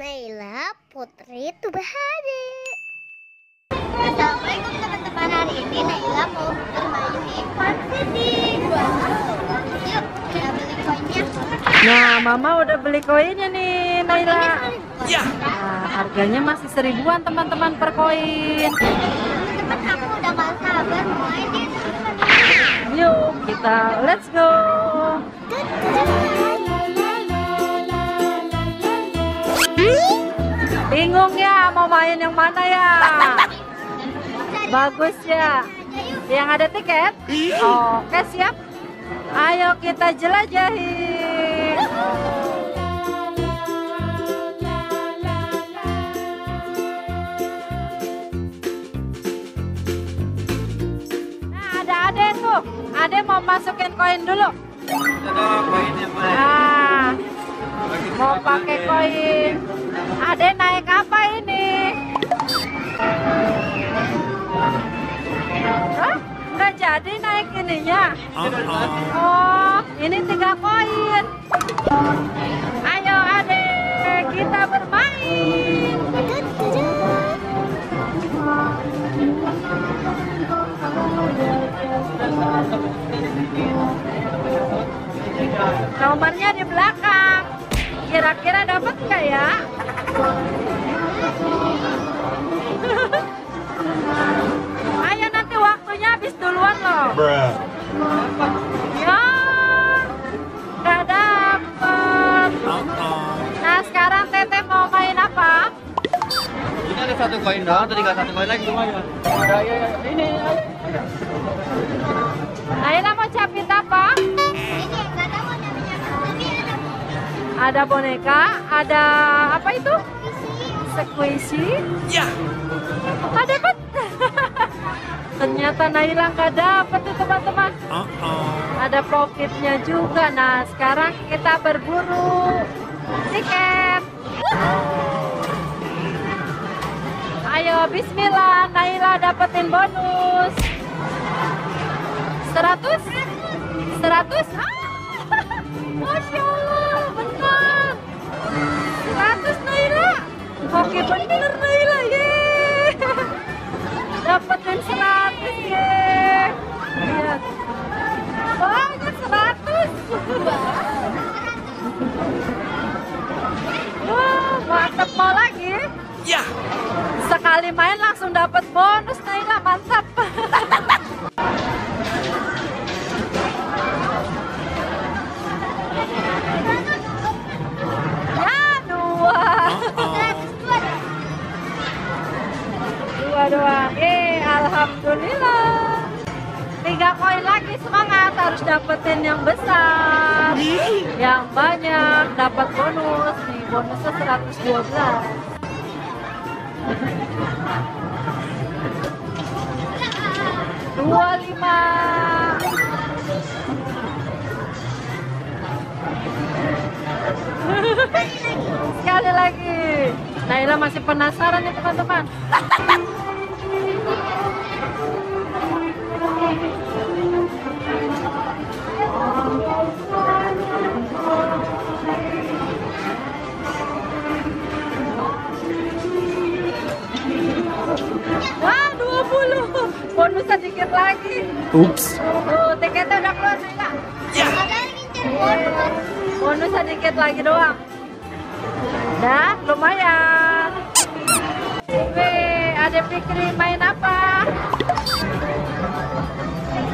Naila Putri Tubahari. Assalamualaikum teman-teman, hari ini Naila mau bermain di Fun City. Yuk kita beli koinnya. Nah, Mama udah beli koinnya nih, Naila. Ya. Nah, harganya masih 1000-an teman-teman per koin. Teman-teman, aku udah gak sabar mau main di teman-teman. Yuk kita let's go. Bingung ya mau main yang mana ya? Bagus ya. Yang ada tiket? Oke, siap. Ayo kita jelajahi. Nah, ada Ade tuh. Ade mau masukin koin dulu. Nah, mau pakai koin. Ade naik apa ini? Hah? Nggak jadi naik ininya? Oh, ini 3 koin. Ayo Ade, kita bermain. Nomornya di belakang. Kira-kira dapat nggak ya? Ayo nanti waktunya habis duluan loh. Ya, nggak dapet. Nah sekarang Tete mau main apa? Ini ada 1 koin doang, tadi tinggal 1 koin lagi semuanya. Ya, ini. Naila mau capit apa? Ini nggak tahu namanya, tapi Ada boneka, ada apa itu? Squishy. Ya. Ada dapat. Ternyata Naila nggak dapet tuh teman-teman. Ada pocketnya juga. Nah sekarang kita berburu tiket. Ayo Bismillah, Naila dapetin bonus 100. 100. Masya Allah, benar 100 Naila. Oke bener Naila, yeay. Dapetin 100, yeay. Lihat, banyak 100. Wah, mantap, mau lagi? Ya. Sekali main langsung dapat bonus Naila, mantap. Dua doang. Alhamdulillah. 3 koin lagi, semangat, harus dapetin yang besar, yang banyak, dapat bonus. Nih bonusnya 112. Dua 5. Sekali lagi. Naila masih penasaran nih teman-teman. Wah, 20. Bonus sedikit lagi. Ups. Tuh, tiketnya udah keluar Naila. Ya. Bonus sedikit lagi doang. Dah, lumayan. Weh, ada Fikri main apa?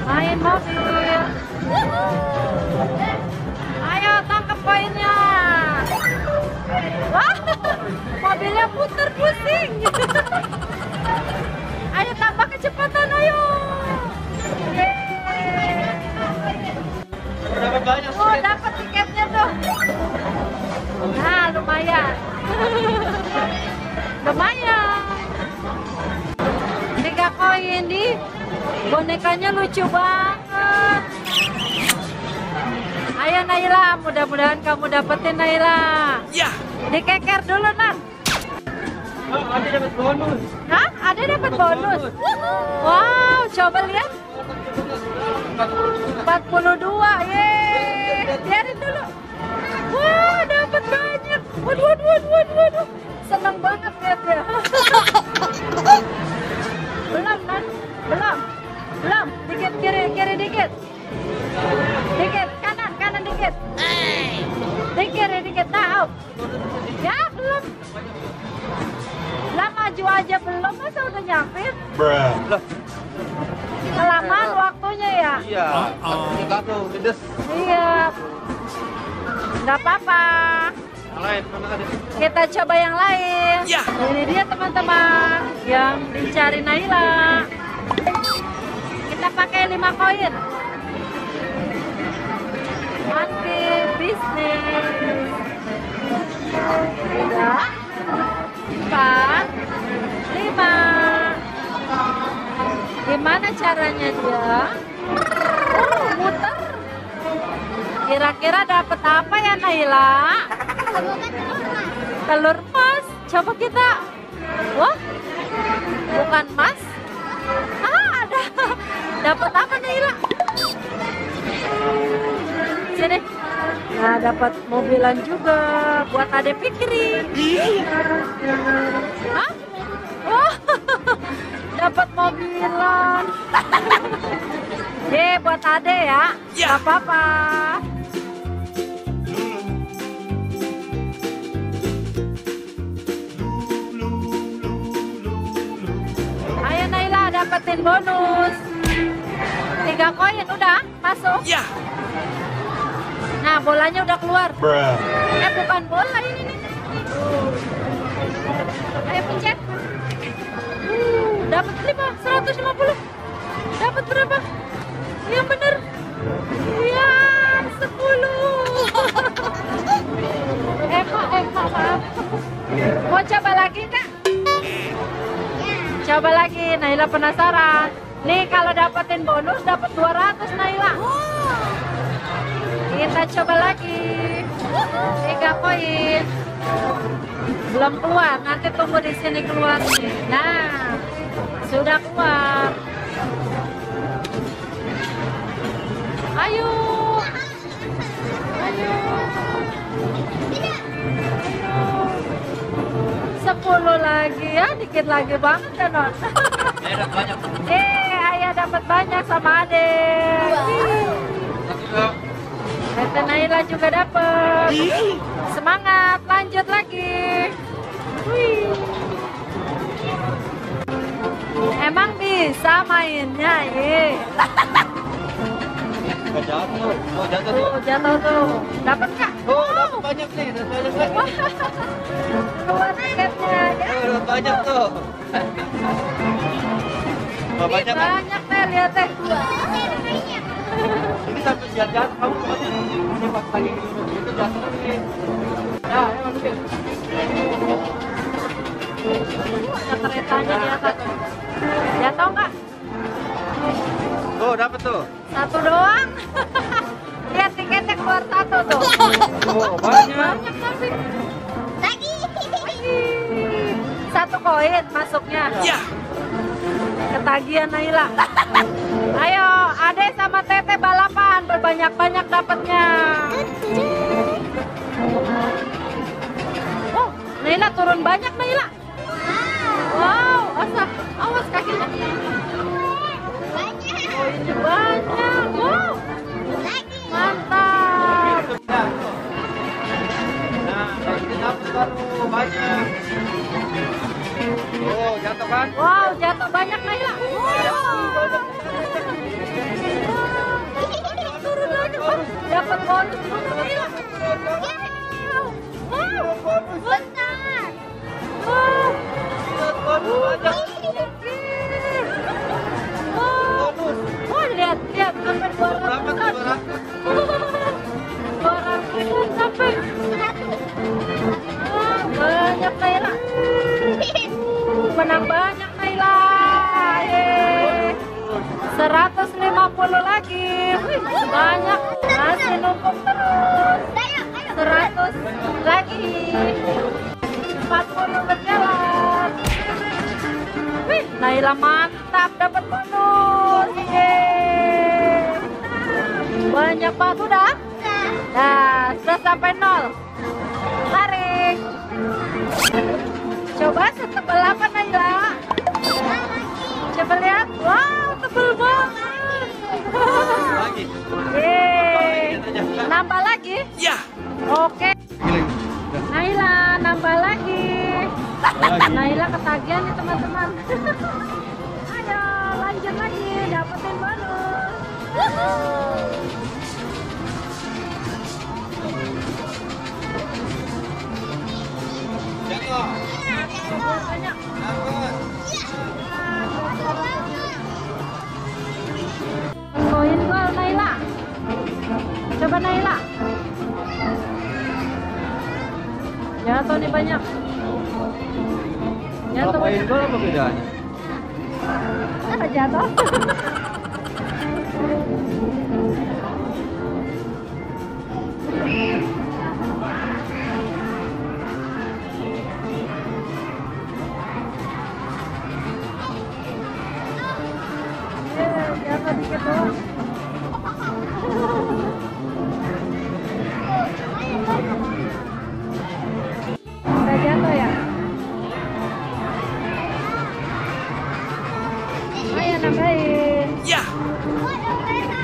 Main mobil. Ayo tangkap poinnya. Wah, mobilnya puter pusing. Ayo tambah kecepatan, ayo. Dapat banyak. Oh, dapat tiketnya tuh. Nah, lumayan. Lumayan. 3 koin di bonekanya lucu banget. Ayo Naila, mudah-mudahan kamu dapetin Naila. Ya. Dikeker dulu Nan. Ada dapat bonus. Hah? Ada dapat bonus. Wow, coba lihat. 42, yeay. Biarin dulu. Wah, dapat banyak. Waduh, waduh, waduh, waduh. dikit. Dikit. Nah, ya belum. Lah maju aja belum, masa udah nyampe? Lah, Kelamaan waktunya ya? iya. Satu, pedes. Iya. Nggak apa-apa. Yang lain, mana tadi? Kita coba yang lain. Ini dia teman-teman yang dicari Naila. Kita pakai 5 koin. Mati bisnis. 3, 4, 5. Gimana caranya dia? Oh, muter. Kira-kira dapat apa ya Naila? Telur emas. Coba kita. Wah, bukan emas. Ada. Dapat apa Naila? Sini. Nah, dapat mobilan juga buat Ade Fikri. Hah? Wah, dapat mobilan. Buat Ade ya. Gak apa-apa. Ayo Naila, dapetin bonus. 3 koin udah masuk. Nah, bolanya udah keluar. Bukan bola ini nih. Ayo pencet. Dapat 150. Dapat berapa? Yang bener. Ya, 10. Maaf. Mau coba lagi Kak? Coba lagi, Naila penasaran. Nih kalau dapetin bonus dapat 200 Naila. Kita coba lagi. 3 koin. Belum keluar, nanti tunggu di sini keluar. Nah, sudah keluar. Ayo. 10 lagi ya, dikit lagi banget ya Non. Banyak. Ayah dapat banyak sama Ade. Tete Naila juga dapat. Semangat, lanjut lagi. Wih. Emang bisa mainnya, Jatuh. Oh, jatuh tuh. Jatuh tuh. Dapat Kak? Oh, dapat banyak nih. Dapat banyak lagi. Keluar tiketnya. Oh, dapat banyak tuh. Oh, banyak kan? Banyak teh, lihat teh. Ini sampai jatuh, kamu kemana? Ini pas lagi itu jatuh lagi. Ya, ayo masukin. Ada keretanya di atas. Jatuh nggak? Oh, dapat tuh. 1 doang. Lihat tiketnya keluar 1 tuh. Oh, banyak. Banyak tapi. Lagi. 1 koin masuknya. Ketagihan Naila. Ayo, Ade sama Tete balapan, berbanyak-banyak dapatnya. Oh, Naila turun banyak Naila. Wow, awas kakinya. Oh, ini banyak. Wow, mantap. Nah, ini dapat baru banyak. Oh, jatuh kan? Wow, jatuh banyak Naila. Turun lagi. Oh, dapat bonus Naila. Wow, besar. Wow. Oh, lihat sampai 200. 200 sampai. Wah, banyak Naila. Menang banyak Naila. 150 lagi. Wih, banyak. Masih numpuk terus. 100 lagi. 40 berjalan. Wih, Naila mantap dapat bonus. Yeay. Banyak banget udah. Nah, sudah sampai 0. Tarik. Coba setebal apa Naila? Coba lihat. Wow, tebal banget. Lagi. Yeay. Nambah lagi. lagi? Ya. Oke. Naila nambah lagi. Naila ketagihan nih teman-teman. Ayo lanjut lagi, dapetin bonus. Banyak. Koin gol Naila. Coba Naila. Jatuh nih banyak. Jatuh banyak. Gol apa bedanya? Apa jatuh? Jatuh dikit doang. Udah jatuh ya? Ayo nambahin. Ya. Ada kereta.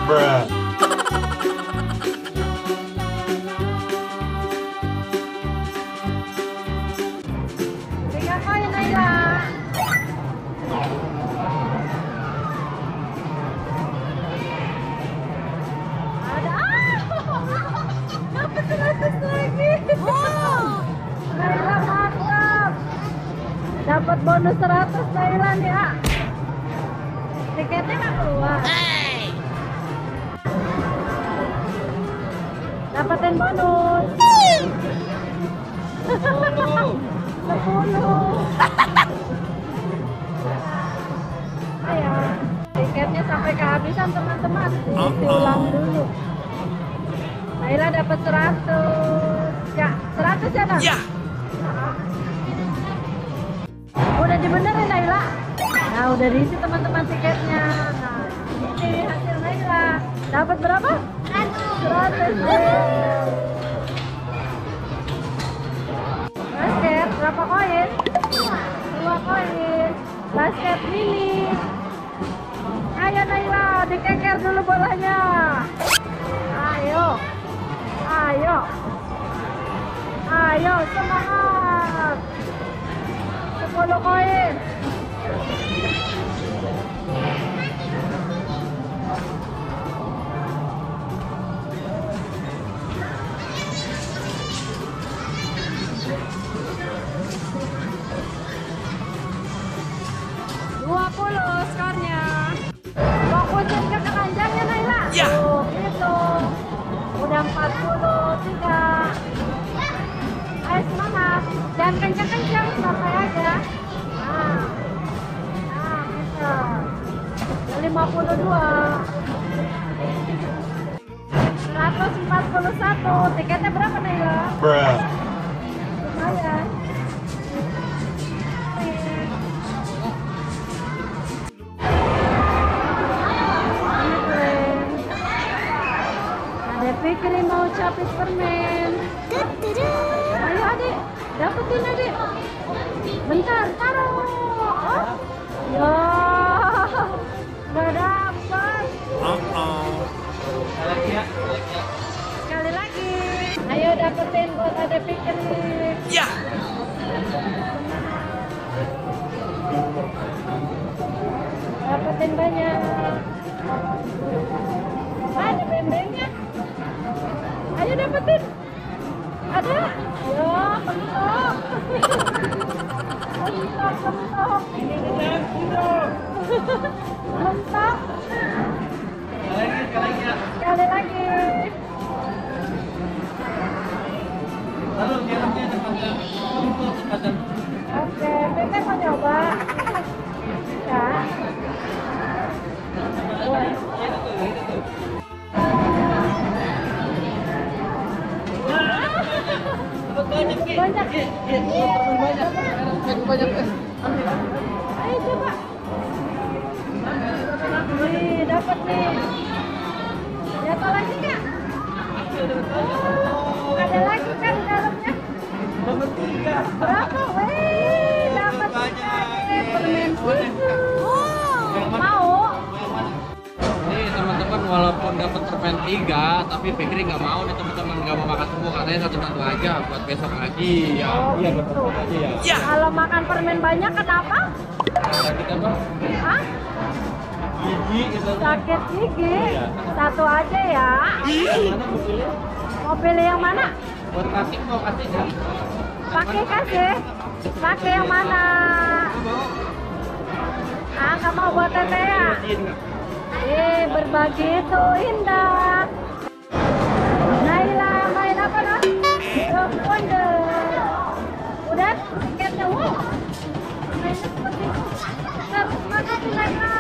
Bruh. 3 koin Naila. Ada. Dapat 100 lagi. Naila mantap. Dapat bonus 100 Naila nih, ah. Tiketnya nggak keluar. Dapetin bonus. 10. Ayo, tiketnya sampai kehabisan teman-teman. Diulang dulu. Naila dapat 100. Ya, 100 ya, Nak? Ya. Udah dibenerin Naila. Nah, udah diisi teman-teman tiketnya. Nah, ini hasil Naila. Dapat berapa? 100. Basket berapa koin? 2 koin. Basket mini. Ayo Naila, dikeker dulu bolanya. Ayo. Ayo. Ayo, semangat. 10 koin. Skornya. Fokusin ke keranjangnya Naila. Ya. Tuh, gitu. Udah 43. Ayo semangat. Jangan kencang-kencang, santai aja. Nah. Nah, bisa. 52. 141. Tiketnya berapa Naila? Bruh. Lumayan. Fikri mau capit permen. Ayo adik, dapetin adik. Bentar, taruh. Oh. Ya, nggak dapat. Sekali lagi. Ayo dapetin buat adik Fikri. Ya. Dapetin banyak. Ada bembengnya. Ayo dapetin. Ada. Ya, mentok. Mentok. Mentok. Sekali lagi. Lalu jaraknya depan. Oke, Bebe mau nyoba. Ya. Banyak. Ayo coba. Nih, dapat nih. Jatuh lagi nggak? Ada lagi kan di dalamnya? Dapat 3. Berapa? Wih, dapat permen susu. Mau? Nih teman-teman, walaupun dapat permen 3, tapi Fikri nggak mau nih teman-teman, nggak mau makan semua, katanya satu-satu aja buat besok lagi. Ya, Oh, iya gitu. buat besok aja ya. Kalau makan permen banyak kenapa? Sakit apa? Hah? Gigi gitu. Sakit gigi? Iya. Satu aja ya. Mana mau pilih? Mau pilih yang mana? Buat kasih mau kasih nggak? Pakai kasih. Pakai yang mana? Ah, nggak mau buat teteh ya? Berbagi itu indah. Naila, main apa noh? Rock Wonder. Udah? Tiketnya, wow. Mainnya seperti itu. Terus masukin Naila.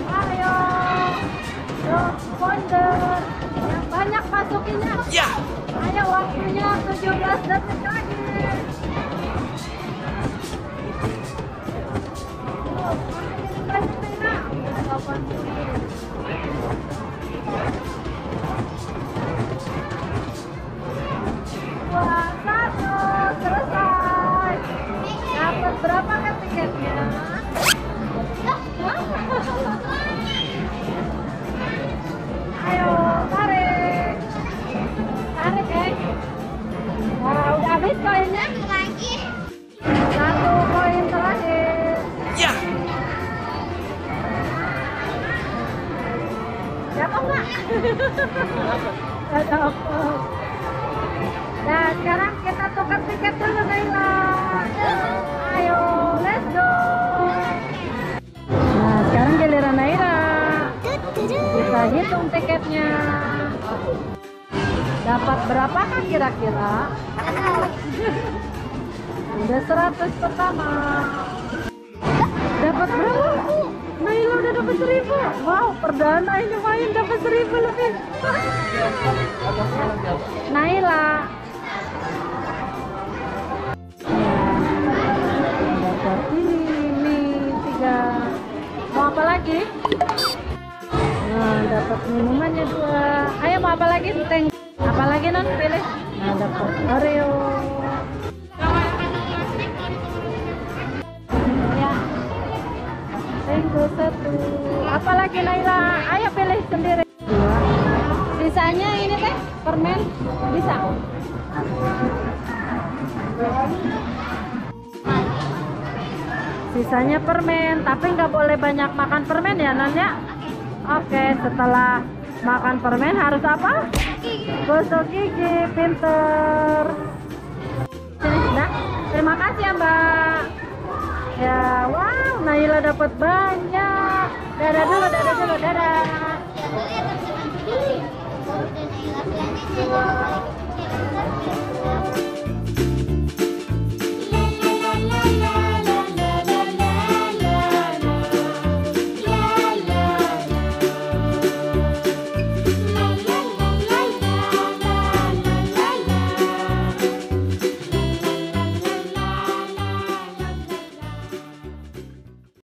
Ayo. Rock Wonder. Yang banyak masukinnya. Ya. Ayo, waktunya 17 detik lagi. Wah, satu selesai. Dapat berapa kan tiketnya? Ayo, tarik. Tarik, Nah, udah habis koinnya? Lagi. Satu koin terakhir. Dapat nggak? Nggak dapat. Nah, sekarang kita tukar tiket dulu, Naila. Ayo, let's go. Nah, sekarang giliran Naila. Kita hitung tiketnya. Dapat berapakah kira-kira? Udah 100 pertama. Dapat berapa? Naila udah dapat 1000. Wow, perdana ini main dapat 1000 lebih. Naila. Dapat ini 3. Mau apa lagi? Nah, dapat minumannya 2. Ayo mau apa lagi? Teng. Apa lagi non? Pilih. Nah, dapat Oreo. Ya. Tenggo 1. Apa lagi Naila? Ayo pilih sendiri. 2. Sisanya ini teh permen bisa. Sisanya permen, tapi nggak boleh banyak makan permen ya non ya. Oke, setelah makan permen harus apa? Gosok gigi, pinter. Sini sudah. Terima kasih ya Mbak. Ya, wow, Naila dapat banyak. Dadah dulu, dadah